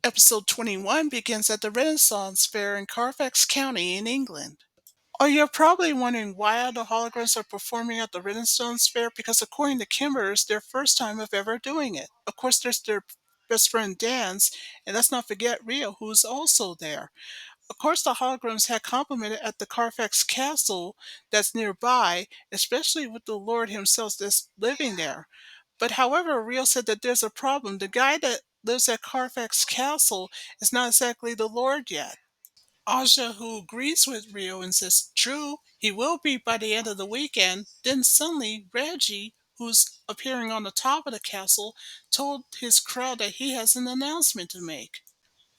Episode 21 begins at the Renaissance Fair in Carfax County in England. Oh, you're probably wondering why the holograms are performing at the Renaissance Fair because, according to Kimber, it's their first time of ever doing it. Of course, there's their best friend Danse, and let's not forget Rio, who's also there. Of course, the holograms had complimented at the Carfax Castle that's nearby, especially with the Lord himself that's living there. But however, Rio said that there's a problem. The guy that lives at Carfax Castle is not exactly the Lord yet. Aja, who agrees with Rio and says, true, he will be by the end of the weekend. Then suddenly, Reggie, who's appearing on the top of the castle, told his crowd that he has an announcement to make.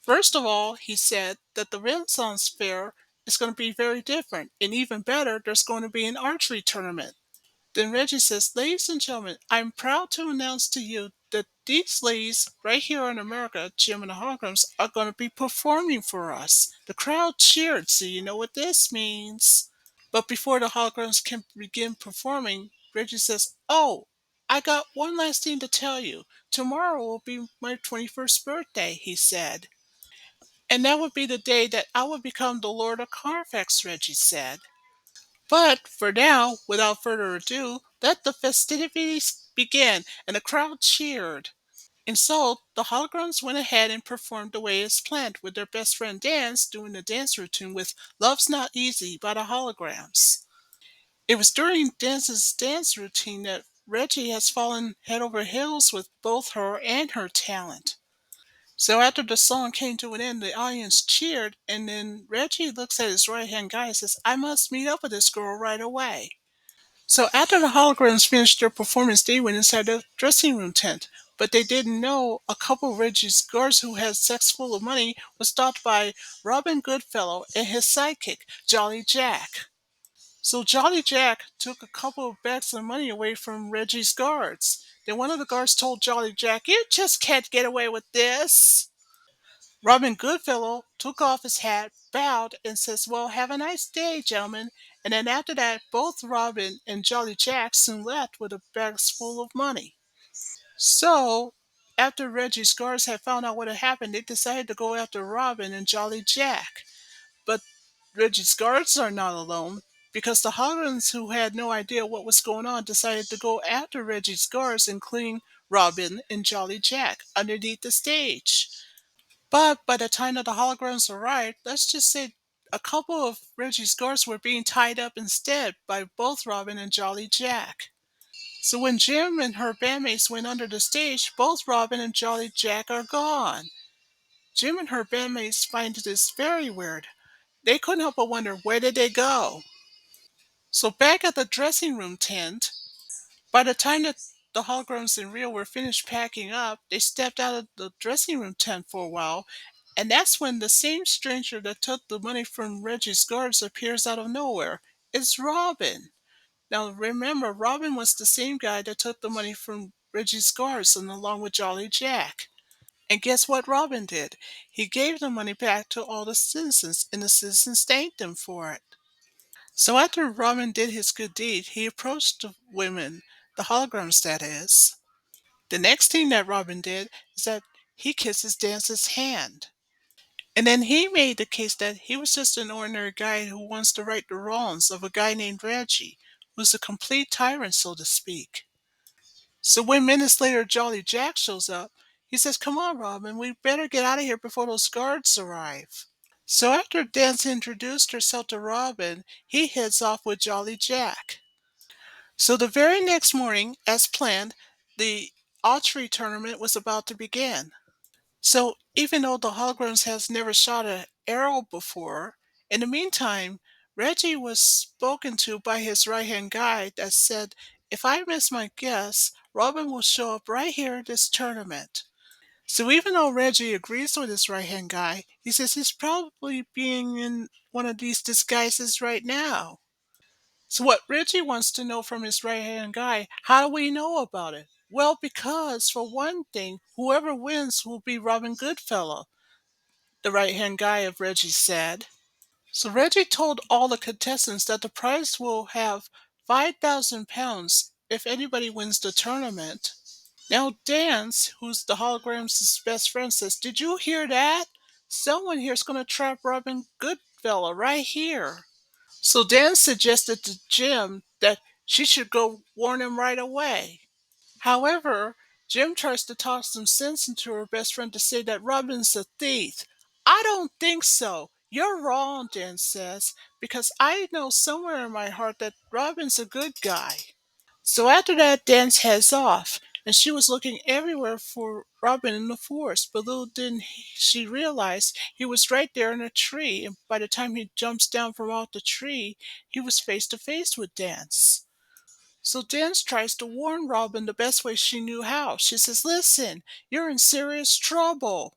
First of all, he said that the Renaissance Fair is going to be very different, and even better, there's going to be an archery tournament. Then Reggie says, ladies and gentlemen, I'm proud to announce to you that these ladies right here in America, Jim and the Holograms, are going to be performing for us. The crowd cheered, so you know what this means. But before the Holograms can begin performing, Reggie says, oh, I got one last thing to tell you. Tomorrow will be my 21st birthday, he said. And that would be the day that I would become the Lord of Carfax, Reggie said. But for now, without further ado, let the festivities begin, and the crowd cheered. And so the holograms went ahead and performed the way it's planned, with their best friend Danse doing the dance routine with Love's Not Easy by the holograms. It was during Dance's dance routine that Reggie has fallen head over heels with both her and her talent. So after the song came to an end, the audience cheered, and then Reggie looks at his right hand guy and says, I must meet up with this girl right away. So after the holograms finished their performance, they went inside the dressing room tent. But they didn't know a couple of Reggie's guards who had sex full of money was stopped by Robin Goodfellow and his sidekick, Jolly Jack. So Jolly Jack took a couple of bags of money away from Reggie's guards. Then one of the guards told Jolly Jack, you just can't get away with this. Robin Goodfellow took off his hat, bowed, and says, well, have a nice day, gentlemen. And then after that, both Robin and Jolly Jack soon left with the bags full of money. So, after Reggie's guards had found out what had happened, they decided to go after Robin and Jolly Jack. But Reggie's guards are not alone, because the Hollands, who had no idea what was going on, decided to go after Reggie's guards, including Robin and Jolly Jack, underneath the stage. But by the time that the holograms arrived, let's just say a couple of Reggie's guards were being tied up instead by both Robin and Jolly Jack. So when Jim and her bandmates went under the stage, both Robin and Jolly Jack are gone. Jim and her bandmates find this very weird. They couldn't help but wonder, where did they go? So back at the dressing room tent, by the time that the holograms and Rio were finished packing up, they stepped out of the dressing room tent for a while, and that's when the same stranger that took the money from Reggie's guards appears out of nowhere. It's Robin. Now remember, Robin was the same guy that took the money from Reggie's guards and along with Jolly Jack. And guess what Robin did? He gave the money back to all the citizens, and the citizens thanked him for it. So after Robin did his good deed, he approached the women, the holograms that is. The next thing that Robin did is that he kisses Dance's hand. And then he made the case that he was just an ordinary guy who wants to right the wrongs of a guy named Reggie, who's a complete tyrant, so to speak. So when minutes later Jolly Jack shows up, he says, come on, Robin, we better get out of here before those guards arrive. So after Dance introduced herself to Robin, he heads off with Jolly Jack. So the very next morning, as planned, the archery tournament was about to begin. So even though the holograms has never shot an arrow before, in the meantime, Reggie was spoken to by his right hand guy that said, if I miss my guess, Robin will show up right here at this tournament. So even though Reggie agrees with his right hand guy, he says he's probably being in one of these disguises right now. So what Reggie wants to know from his right hand guy, how do we know about it? Well, because for one thing, whoever wins will be Robin Goodfellow, the right hand guy of Reggie said. So Reggie told all the contestants that the prize will have £5,000 if anybody wins the tournament. Now Danse, who's the hologram's best friend, says, "Did you hear that? Someone here's gonna trap Robin Goodfellow right here." So Dan suggested to Jim that she should go warn him right away. However, Jim tries to talk some sense into her best friend to say that Robin's a thief. "I don't think so. You're wrong," Dan says, "because I know somewhere in my heart that Robin's a good guy." So after that, Dan heads off, and she was looking everywhere for Robin in the forest, but little didn't she realize he was right there in a tree, and by the time he jumps down from off the tree, he was face to face with Dance. So Dance tries to warn Robin the best way she knew how. She says, "Listen, you're in serious trouble.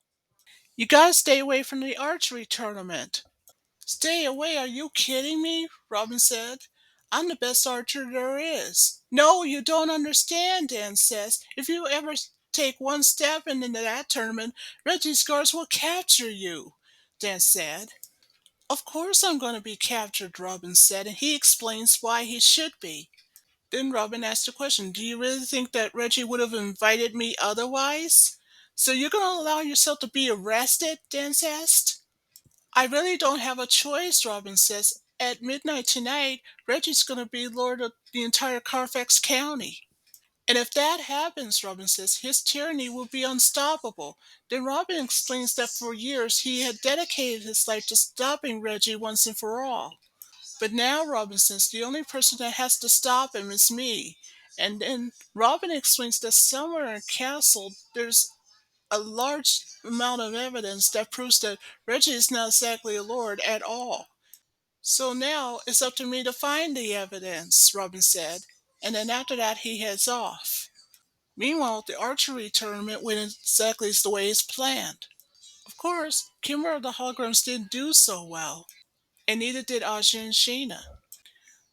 You gotta stay away from the archery tournament." "Stay away? Are you kidding me?" Robin said. "I'm the best archer there is." "No, you don't understand," Dan says. "If you ever take one step into that tournament, Reggie's guards will capture you," Dan said. "Of course I'm going to be captured," Robin said, and he explains why he should be. Then Robin asked a question. "Do you really think that Reggie would have invited me otherwise?" "So you're going to allow yourself to be arrested?" Dan asked. "I really don't have a choice," Robin says. "At midnight tonight, Reggie's going to be lord of the entire Carfax County. And if that happens," Robin says, "his tyranny will be unstoppable." Then Robin explains that for years he had dedicated his life to stopping Reggie once and for all. But now, Robin says, the only person that has to stop him is me. And then Robin explains that somewhere in Castle, there's a large amount of evidence that proves that Reggie is not exactly a lord at all. "So now it's up to me to find the evidence," Robin said. And then after that, he heads off. Meanwhile, the archery tournament went exactly the way it's planned. Of course, Kimber of the Holograms didn't do so well, and neither did Aja and Sheena.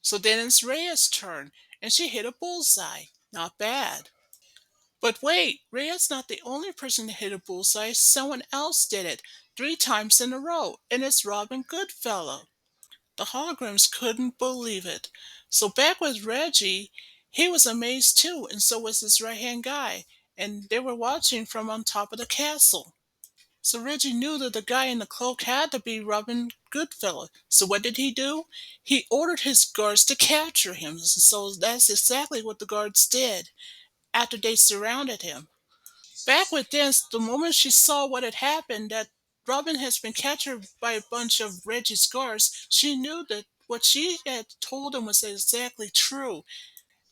So then it's Rhea's turn, and she hit a bullseye. Not bad. But wait, Rhea's not the only person to hit a bullseye. Someone else did it 3 times in a row, and it's Robin Goodfellow. The holograms couldn't believe it. So back with Reggie, he was amazed too, and so was his right hand guy, and they were watching from on top of the castle. So Reggie knew that the guy in the cloak had to be Robin Goodfellow. So what did he do? He ordered his guards to capture him. So that's exactly what the guards did after they surrounded him. Back with Dance, the moment she saw what had happened, that Robin has been captured by a bunch of Reggie's guards, she knew that what she had told him was exactly true.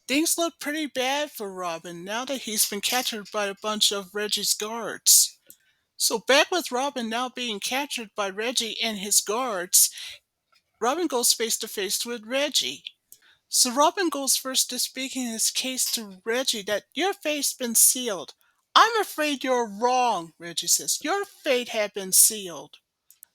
Things look pretty bad for Robin now that he's been captured by a bunch of Reggie's guards. So back with Robin now being captured by Reggie and his guards, Robin goes face to face with Reggie. So Robin goes first to speaking his case to Reggie that your fate's been sealed. "I'm afraid you're wrong," Reggie says. "Your fate had been sealed."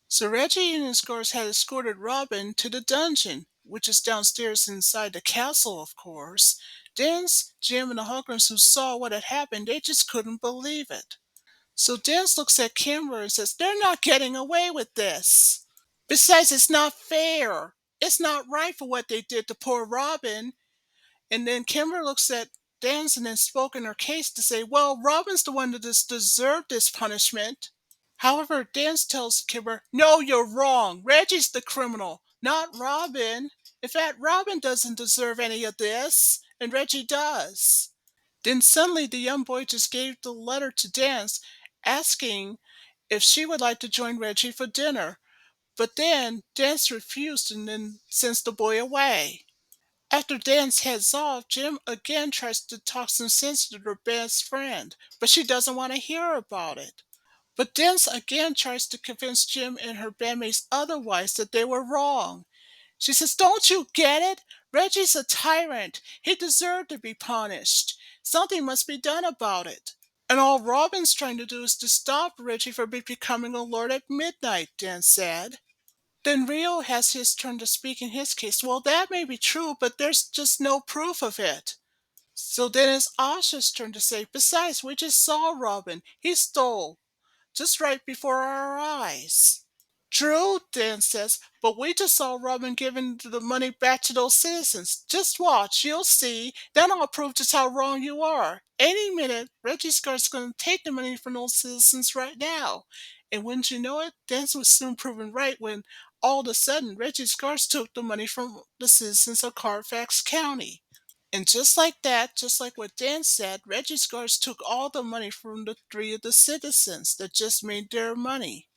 So Reggie and his guards had escorted Robin to the dungeon, which is downstairs inside the castle, of course. Dance, Jim, and the Huckers who saw what had happened, they just couldn't believe it. So Dance looks at Kimber and says, "They're not getting away with this. Besides, it's not fair. It's not right for what they did to poor Robin." And then Kimber looks at Dance and then spoke in her case to say, "Well, Robin's the one that just deserved this punishment." However, Dance tells Kimber, "No, you're wrong. Reggie's the criminal, not Robin. In fact, Robin doesn't deserve any of this, and Reggie does." Then suddenly the young boy just gave the letter to Dance, asking if she would like to join Reggie for dinner. But then Dance refused and then sends the boy away. After Dance heads off, Jim again tries to talk some sense to her best friend, but she doesn't want to hear about it. But Dance again tries to convince Jim and her bandmates otherwise that they were wrong. She says, "Don't you get it? Reggie's a tyrant. He deserved to be punished. Something must be done about it." "And all Robin's trying to do is to stop Reggie from becoming a lord at midnight," Dan said. Then Rio has his turn to speak in his case. "Well, that may be true, but there's just no proof of it." So then it's Asha's turn to say, "Besides, we just saw Robin. He stole just right before our eyes." True, Dan says, but we just saw Robin giving the money back to those citizens. Just watch, you'll see. Then I'll prove just how wrong you are. Any minute, Reggie Scar's going to take the money from those citizens right now. And wouldn't you know it, Danse was soon proven right when all of a sudden Reggie Scars took the money from the citizens of Carfax County. And just like that, just like what Dan said, Reggie Scars took all the money from the three of the citizens that just made their money.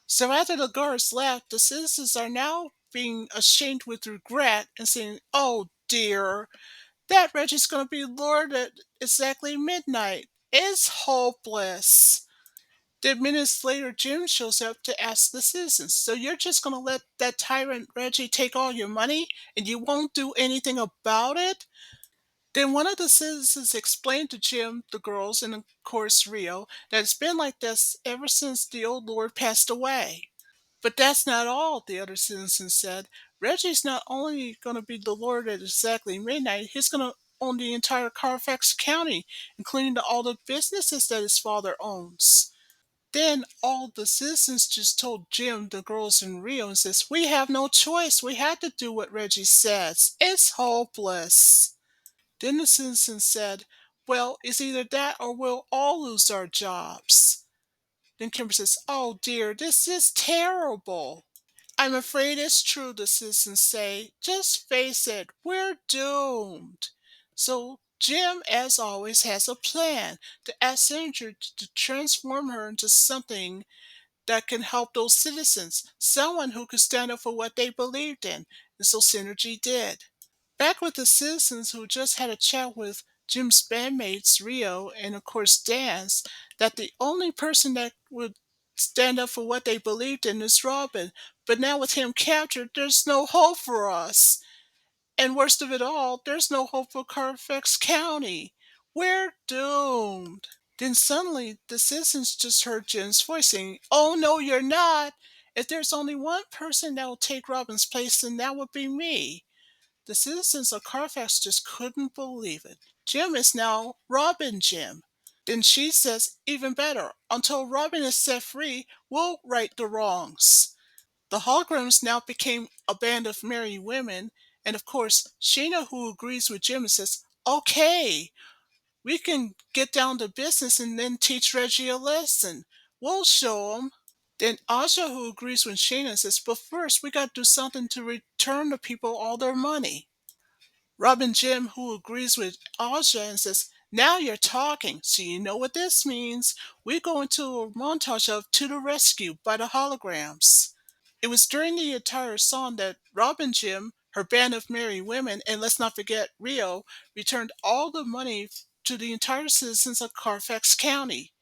So after the guards left, the citizens are now being ashamed with regret and saying, "Oh dear, that Reggie's going to be Lord at exactly midnight. It's hopeless." Then minutes later, Jim shows up to ask the citizens, "So you're just going to let that tyrant Reggie take all your money and you won't do anything about it?" Then one of the citizens explained to Jim, the girls, and of course Rio, that it's been like this ever since the old Lord passed away. But that's not all, the other citizen said. Reggie's not only going to be the Lord at exactly midnight, he's going to own the entire Carfax County, including all the businesses that his father owns. Then all the citizens just told Jim, the girls, and Rio and says, "We have no choice. We had to do what Reggie says. It's hopeless." Then the citizen said, "Well, it's either that or we'll all lose our jobs." Then Kimber says, "Oh dear, this is terrible." "I'm afraid it's true," the citizens say. "Just face it, we're doomed." So Jim, as always, has a plan to ask Senator to transform her into something that can help those citizens, someone who could stand up for what they believed in. And so Synergy did. Back with the citizens who just had a chat with Jim's bandmates, Rio, and of course Danse, that the only person that would stand up for what they believed in is Robin. But now with him captured, there's no hope for us. And worst of it all, there's no hope for Carfax County. We're doomed. Then suddenly the citizens just heard Jim's voice saying, "Oh no, you're not. If there's only one person that will take Robin's place, then that would be me." The citizens of Carfax just couldn't believe it. Jim is now Robin Jim. Then she says, "Even better, until Robin is set free, we'll right the wrongs." The Holograms now became a band of merry women, and of course, Sheena, who agrees with Jim, says, "Okay, we can get down to business and then teach Reggie a lesson. We'll show him." Then Aja, who agrees with Sheena, says, "But first, we got to do something to return the people all their money." Robin Jim, who agrees with Aja and says, "Now you're talking, so you know what this means. We go into a montage of To the Rescue by the Holograms." It was during the entire song that Robin Jim, her band of merry women, and let's not forget Rio, returned all the money to the entire citizens of Carfax County.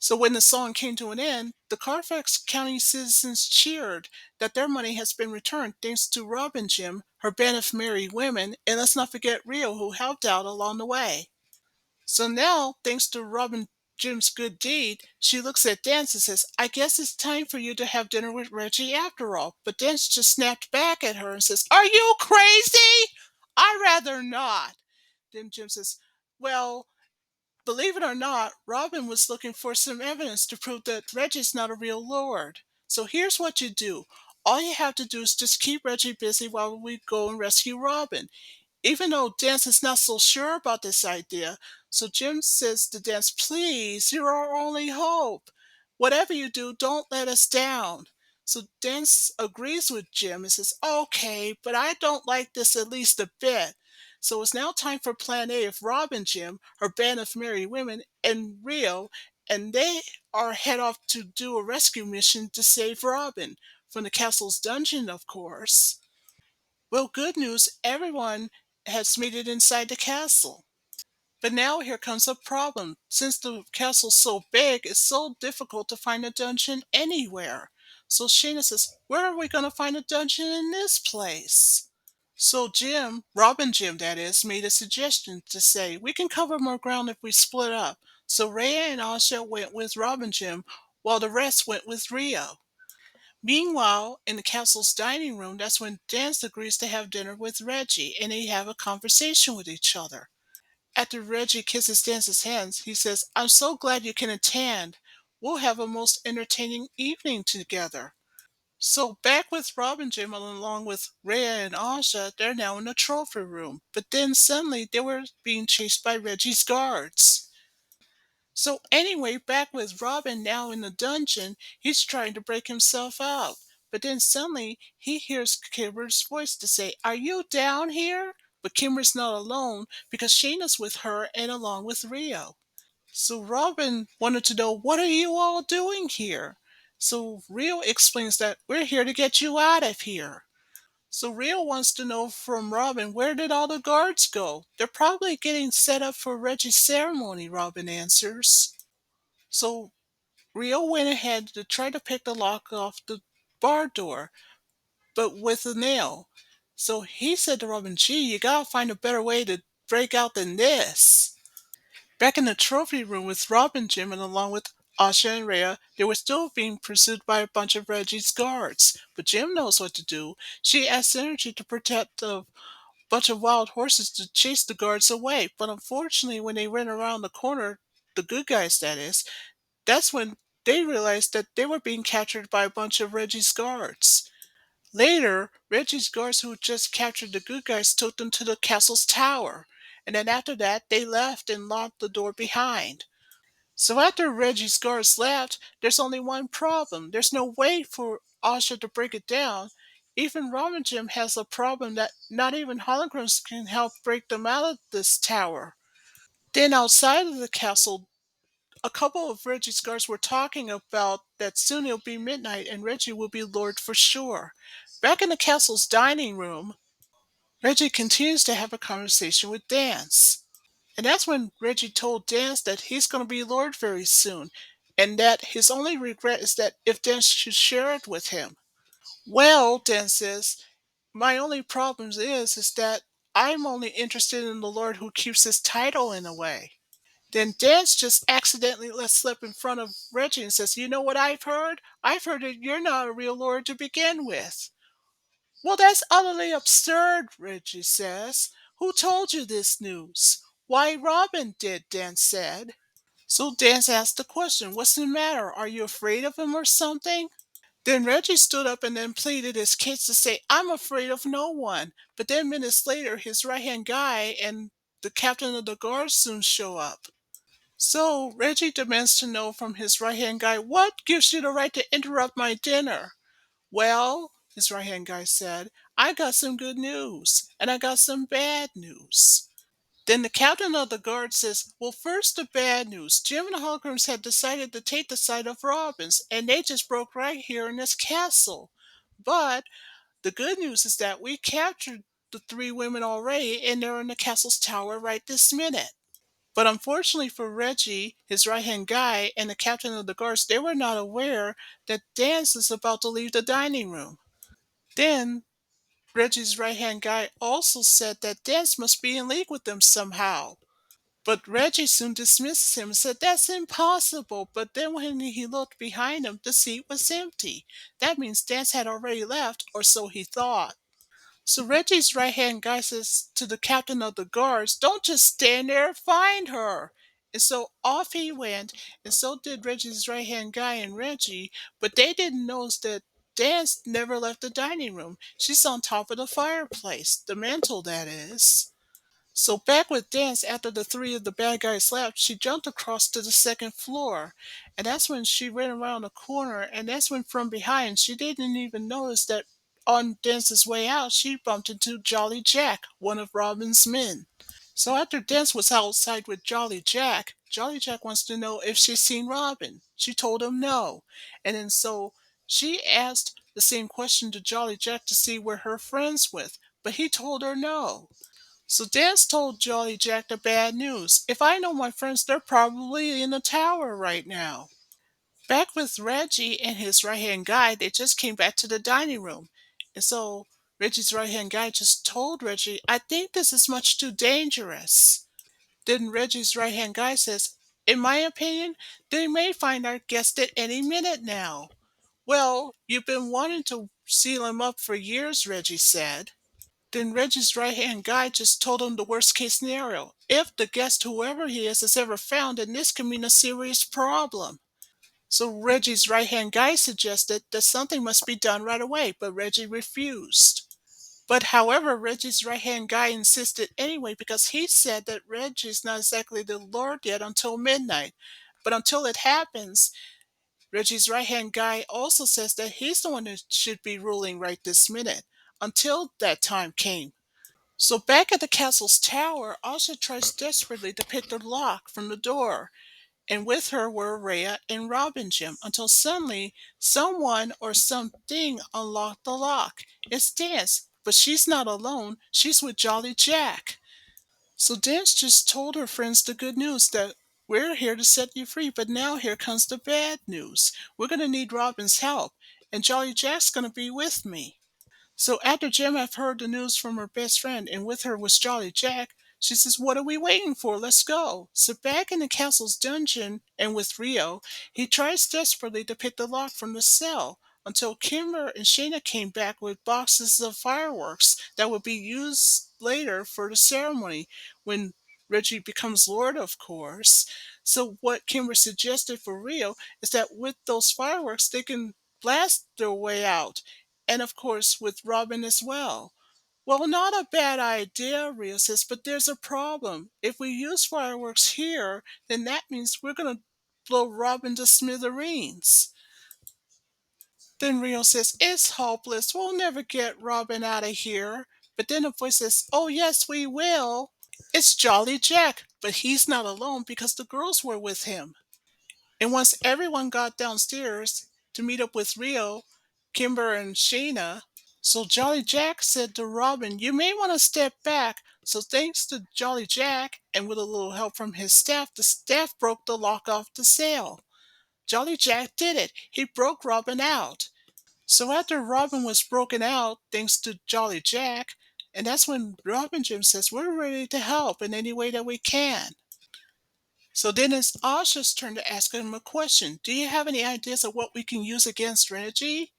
So when the song came to an end, the Carfax County citizens cheered that their money has been returned thanks to Robin Jim, her band of merry women, and let's not forget Rio, who helped out along the way. So now, thanks to Robin Jim's good deed, she looks at Danse and says, "I guess it's time for you to have dinner with Reggie after all." But Danse just snapped back at her and says, "Are you crazy? I'd rather not." Then Jim says, "Well, believe it or not, Robin was looking for some evidence to prove that Reggie's not a real lord. So here's what you do. All you have to do is just keep Reggie busy while we go and rescue Robin." Even though Danse is not so sure about this idea, so Jim says to Danse, "Please, you're our only hope. Whatever you do, don't let us down." So Danse agrees with Jim and says, "Okay, but I don't like this at least a bit." So it's now time for Plan A of Robin Jim, her band of merry women, and Rio, and they are head off to do a rescue mission to save Robin from the castle's dungeon, of course. Well, good news, everyone has made it inside the castle. But now here comes a problem. Since the castle's so big, it's so difficult to find a dungeon anywhere. So Sheena says, "Where are we going to find a dungeon in this place?" So Jim, Robin Jim that is, made a suggestion to say, "We can cover more ground if we split up." So Rhea and Asha went with Robin Jim, while the rest went with Rio. Meanwhile, in the castle's dining room, that's when Danse agrees to have dinner with Reggie, and they have a conversation with each other. After Reggie kisses Dance's hands, he says, "I'm so glad you can attend. We'll have a most entertaining evening together." So back with Robin Jim along with Rhea and Asha, they're now in the trophy room. But then suddenly they were being chased by Reggie's guards. So anyway, back with Robin now in the dungeon, he's trying to break himself out. But then suddenly he hears Kimber's voice to say, "Are you down here?" But Kimber's not alone because Shayna's with her and along with Rio. So Robin wanted to know, "What are you all doing here?" So Rio explains that we're here to get you out of here. So Rio wants to know from Robin, where did all the guards go? They're probably getting set up for Reggie's ceremony, Robin answers. So Rio went ahead to try to pick the lock off the bar door, but with a nail. So he said to Robin, "Gee, you gotta find a better way to break out than this." Back in the trophy room with Robin, Jim, and along with Asha and Rhea, they were still being pursued by a bunch of Reggie's guards. But Jim knows what to do. She asked Energy to protect the bunch of wild horses to chase the guards away. But unfortunately, when they ran around the corner, the good guys that is, that's when they realized that they were being captured by a bunch of Reggie's guards. Later, Reggie's guards who had just captured the good guys took them to the castle's tower. And then after that, they left and locked the door behind. So after Reggie's guards left, there's only one problem. There's no way for Asha to break it down. Even Robin Jim has a problem that not even holograms can help break them out of this tower. Then outside of the castle, a couple of Reggie's guards were talking about that soon it'll be midnight and Reggie will be Lord for sure. Back in the castle's dining room, Reggie continues to have a conversation with Danse. And that's when Reggie told Danse that he's going to be Lord very soon, and that his only regret is that if Danse should share it with him. Well, Danse says, my only problem is that I'm only interested in the Lord who keeps his title in a way. Then Danse just accidentally lets slip in front of Reggie and says, "You know what I've heard? I've heard that you're not a real Lord to begin with." "Well, that's utterly absurd," Reggie says. "Who told you this news?" "Why, Robin did," Dan said. So Dan asked the question, "What's the matter? Are you afraid of him or something?" Then Reggie stood up and then pleaded his case to say, "I'm afraid of no one." But then minutes later, his right hand guy and the captain of the guard soon show up. So Reggie demands to know from his right hand guy, "What gives you the right to interrupt my dinner?" "Well," his right hand guy said, "I got some good news, and I got some bad news." Then the captain of the guard says, "Well, first the bad news. Jim and the Holograms had decided to take the side of Robins, and they just broke right here in this castle. But the good news is that we captured the three women already, and they're in the castle's tower right this minute." But unfortunately for Reggie, his right hand guy, and the captain of the guards, they were not aware that Danse is about to leave the dining room. Then Reggie's right hand guy also said that Danse must be in league with them somehow. But Reggie soon dismisses him and said that's impossible. But then when he looked behind him, the seat was empty. That means Danse had already left, or so he thought. So Reggie's right hand guy says to the captain of the guards, "Don't just stand there, find her." And so off he went, and so did Reggie's right hand guy and Reggie, but they didn't notice that Danse never left the dining room. She's on top of the fireplace, the mantle that is. So back with Danse, after the three of the bad guys left, she jumped across to the second floor. And that's when she ran around the corner, and that's when from behind she didn't even notice that on Dance's way out she bumped into Jolly Jack, one of Robin's men. So after Dance was outside with Jolly Jack wants to know if she's seen Robin. She told him no. And then so she asked the same question to Jolly Jack to see where her friends with, but he told her no. So Dance told Jolly Jack the bad news. "If I know my friends, they're probably in the tower right now." Back with Reggie and his right hand guy, they just came back to the dining room. And so Reggie's right hand guy just told Reggie, "I think this is much too dangerous." Then Reggie's right hand guy says, "In my opinion, they may find our guest at any minute now." "Well, you've been wanting to seal him up for years," Reggie said. Then Reggie's right hand guy just told him the worst case scenario. If the guest, whoever he is ever found, then this can mean a serious problem. So Reggie's right hand guy suggested that something must be done right away, but Reggie refused. But however, Reggie's right hand guy insisted anyway because he said that Reggie's not exactly the Lord yet until midnight. But until it happens, Reggie's right hand guy also says that he's the one that should be ruling right this minute until that time came. So back at the castle's tower, Asha tries desperately to pick the lock from the door, and with her were Rhea and Robin Jim, until suddenly someone or something unlocked the lock. It's Danse, but she's not alone. She's with Jolly Jack. So Danse just told her friends the good news that we're here to set you free, but now here comes the bad news. We're going to need Robin's help, and Jolly Jack's going to be with me. So after Gemma heard the news from her best friend, and with her was Jolly Jack, she says, "What are we waiting for? Let's go." So back in the castle's dungeon, and with Rio, he tries desperately to pick the lock from the cell until Kimber and Shayna came back with boxes of fireworks that would be used later for the ceremony when Reggie becomes Lord, of course. So what Kimber suggested for Rio is that with those fireworks, they can blast their way out, and of course with Robin as well. Well, not a bad idea, Rio says, but there's a problem. If we use fireworks here, then that means we're going to blow Robin to smithereens. Then Rio says, "It's hopeless. We'll never get Robin out of here." But then a voice says, "Oh, yes, we will." It's Jolly Jack, but he's not alone because the girls were with him. And once everyone got downstairs to meet up with Rio, Kimber, and Sheena, so Jolly Jack said to Robin, "You may want to step back." So thanks to Jolly Jack, and with a little help from his staff, the staff broke the lock off the sail. Jolly Jack did it. He broke Robin out. So after Robin was broken out, thanks to Jolly Jack, and that's when Robin Jim says, "We're ready to help in any way that we can." So then it's Asha's turn to ask him a question. "Do you have any ideas of what we can use against Reggie?"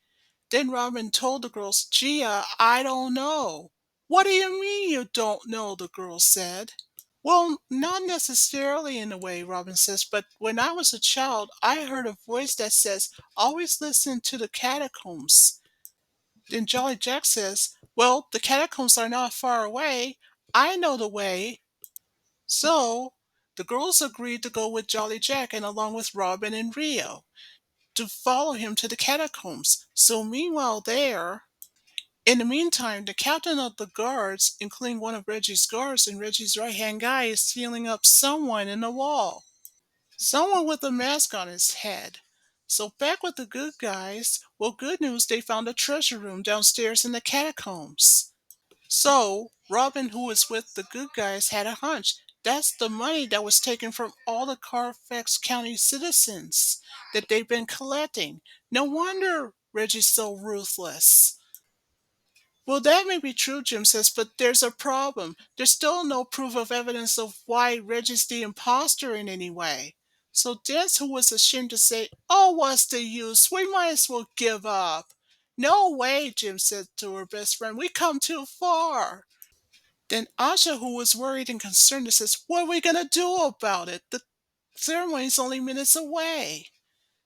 Then Robin told the girls, "Gia, I don't know." "What do you mean you don't know?" the girls said. "Well, not necessarily in a way," Robin says, "but when I was a child, I heard a voice that says, 'Always listen to the catacombs.'" Then Jolly Jack says, "Well, the catacombs are not far away. I know the way." So the girls agreed to go with Jolly Jack and along with Robin and Rio to follow him to the catacombs. So meanwhile there, in the meantime, the captain of the guards, including one of Reggie's guards and Reggie's right hand guy, is sealing up someone in the wall. Someone with a mask on his head. So back with the good guys, well, good news, they found a treasure room downstairs in the catacombs. So Robin, who was with the good guys, had a hunch. That's the money that was taken from all the Carfax County citizens that they've been collecting. No wonder Reggie's so ruthless. Well, that may be true, Jim says, but there's a problem. There's still no proof of evidence of why Reggie's the imposter in any way. So Dance, who was ashamed to say, "Oh, what's the use? We might as well give up." "No way," Jim said to her best friend. "We come too far." Then Asha, who was worried and concerned, says, "What are we going to do about it? The ceremony's only minutes away."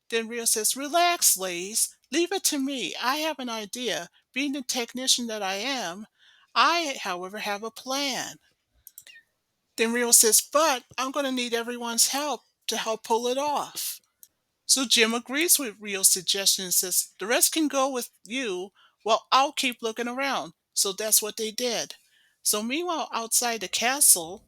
Then Rio says, "Relax, Lace. Leave it to me. I have an idea. Being the technician that I am, I, however, have a plan." Then Rio says, "But I'm going to need everyone's help to help pull it off." So Jim agrees with Rio's suggestion and says, "The rest can go with you, while I'll keep looking around." So that's what they did. So meanwhile, outside the castle,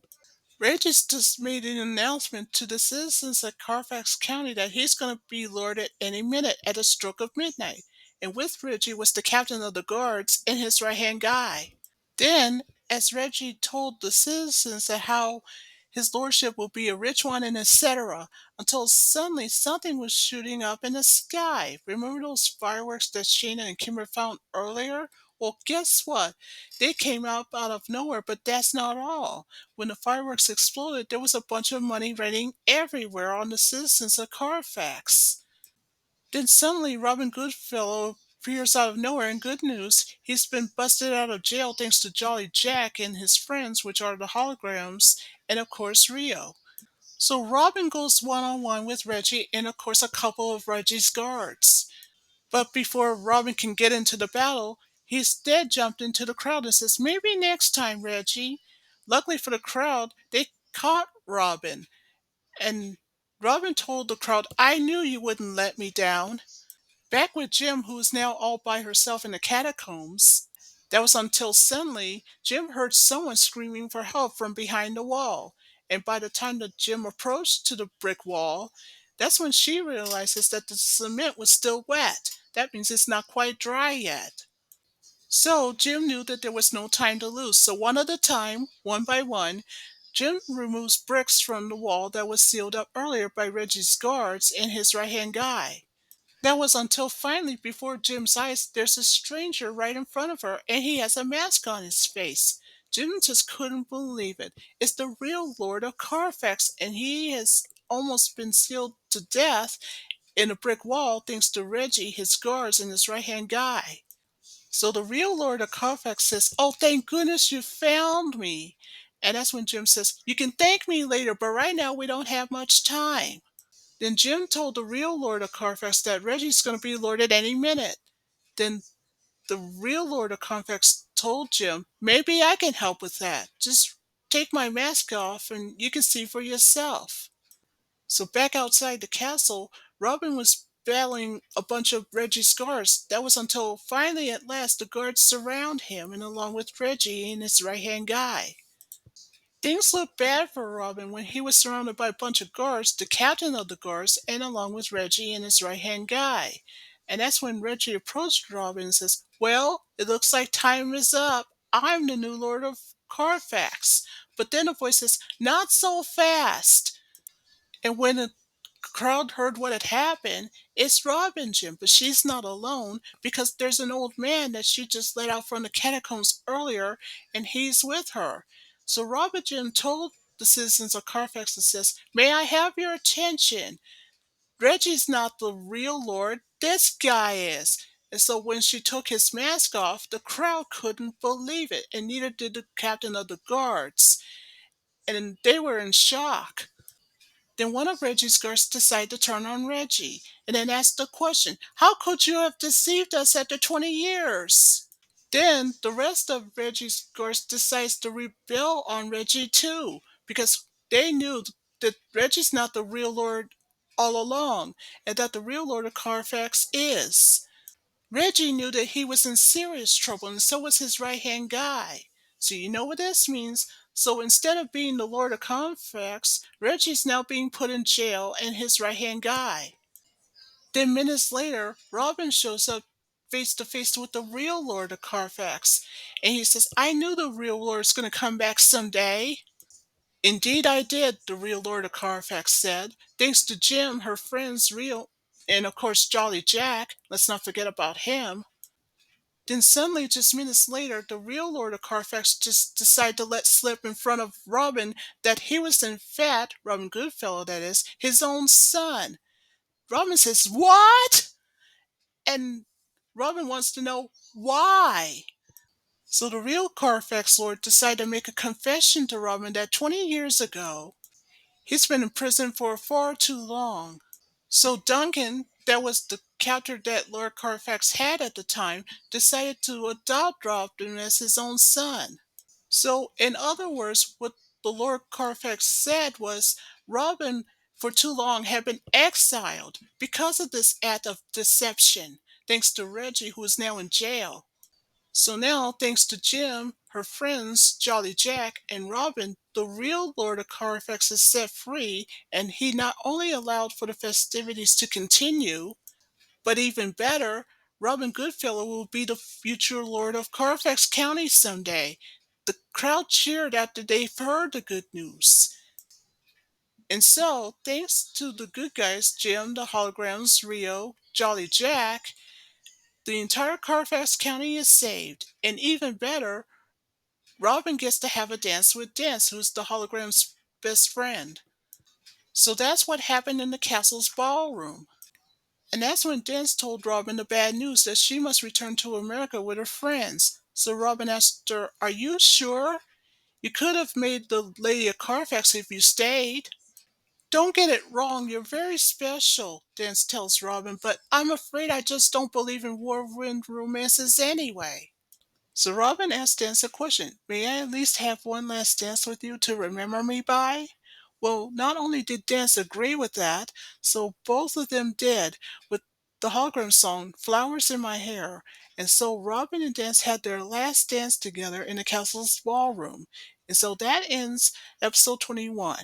Regis just made an announcement to the citizens of Carfax County that he's going to be Lord at any minute at a stroke of midnight. And with Reggie was the captain of the guards and his right hand guy. Then, as Reggie told the citizens that how his lordship will be a rich one and etc., until suddenly something was shooting up in the sky. Remember those fireworks that Shayna and Kimber found earlier? Well, guess what? They came out of nowhere, but that's not all. When the fireworks exploded, there was a bunch of money raining everywhere on the citizens of Carfax. Then suddenly Robin Goodfellow appears out of nowhere, and good news, he's been busted out of jail thanks to Jolly Jack and his friends, which are the Holograms, and of course Rio. So Robin goes one on one with Reggie and, of course, a couple of Reggie's guards. But before Robin can get into the battle, he's dead jumped into the crowd and says, "Maybe next time, Reggie." Luckily for the crowd, they caught Robin. And Robin told the crowd, "I knew you wouldn't let me down." Back with Jim, who is now all by herself in the catacombs. That was until suddenly Jim heard someone screaming for help from behind the wall. And by the time that Jim approached to the brick wall, that's when she realizes that the cement was still wet. That means it's not quite dry yet. So Jim knew that there was no time to lose. So one at a time, one by one, Jim removes bricks from the wall that was sealed up earlier by Reggie's guards and his right hand guy. That was until finally, before Jim's eyes, there's a stranger right in front of her, and he has a mask on his face. Jim just couldn't believe it. It's the real Lord of Carfax, and he has almost been sealed to death in a brick wall thanks to Reggie, his guards, and his right hand guy. So the real Lord of Carfax says, "Oh, thank goodness you found me." And that's when Jim says, "You can thank me later, but right now we don't have much time." Then Jim told the real Lord of Carfax that Reggie's going to be Lord at any minute. Then the real Lord of Carfax told Jim, "Maybe I can help with that. Just take my mask off and you can see for yourself." So back outside the castle, Robin was battling a bunch of Reggie's guards. That was until finally at last the guards surround him and along with Reggie and his right hand guy. Things looked bad for Robin when he was surrounded by a bunch of guards, the captain of the guards, and along with Reggie and his right hand guy. And that's when Reggie approached Robin and says, "Well, it looks like time is up. I'm the new Lord of Carfax." But then a voice says, "Not so fast." And when the crowd heard what had happened, it's Robin, Jim, but she's not alone because there's an old man that she just let out from the catacombs earlier, and he's with her. So Robin Jim told the citizens of Carfax and says, "May I have your attention? Reggie's not the real Lord. This guy is." And so when she took his mask off, the crowd couldn't believe it, and neither did the captain of the guards. And they were in shock. Then one of Reggie's guards decided to turn on Reggie and then asked the question, "How could you have deceived us after 20 years?" Then the rest of Reggie's guards decides to rebel on Reggie too because they knew that Reggie's not the real Lord all along and that the real Lord of Carfax is. Reggie knew that he was in serious trouble, and so was his right hand guy. So you know what this means. So instead of being the Lord of Carfax, Reggie's now being put in jail and his right hand guy. Then minutes later, Robin shows up face to face with the real Lord of Carfax. And he says, "I knew the real Lord's going to come back someday." "Indeed I did," the real Lord of Carfax said. "Thanks to Jim, her friend's real, and of course Jolly Jack. Let's not forget about him." Then suddenly, just minutes later, the real Lord of Carfax just decided to let slip in front of Robin that he was in fact, Robin Goodfellow that is, his own son. Robin says, "What?" And Robin wants to know why. So the real Carfax Lord decided to make a confession to Robin that 20 years ago, he's been in prison for far too long. So Duncan, that was the captor that Lord Carfax had at the time, decided to adopt Robin as his own son. So, in other words, what the Lord Carfax said was Robin, for too long, had been exiled because of this act of deception, thanks to Reggie, who is now in jail. So now, thanks to Jim, her friends, Jolly Jack, and Robin, the real Lord of Carfax is set free, and he not only allowed for the festivities to continue, but even better, Robin Goodfellow will be the future Lord of Carfax County someday. The crowd cheered after they heard the good news. And so, thanks to the good guys, Jim, the Holograms, Rio, Jolly Jack, the entire Carfax County is saved. And even better, Robin gets to have a dance with Danse, who's the hologram's best friend. So that's what happened in the castle's ballroom. And that's when Danse told Robin the bad news that she must return to America with her friends. So Robin asked her, "Are you sure? You could have made the Lady of Carfax if you stayed." Don't get it wrong, you're very special, Danse tells Robin, but I'm afraid I just don't believe in whirlwind romances anyway. So Robin asks Danse a question. May I at least have one last dance with you to remember me by? Well, not only did Danse agree with that, so both of them did with the hologram song Flowers in My Hair. And so Robin and Danse had their last dance together in the castle's ballroom. And so that ends episode 21.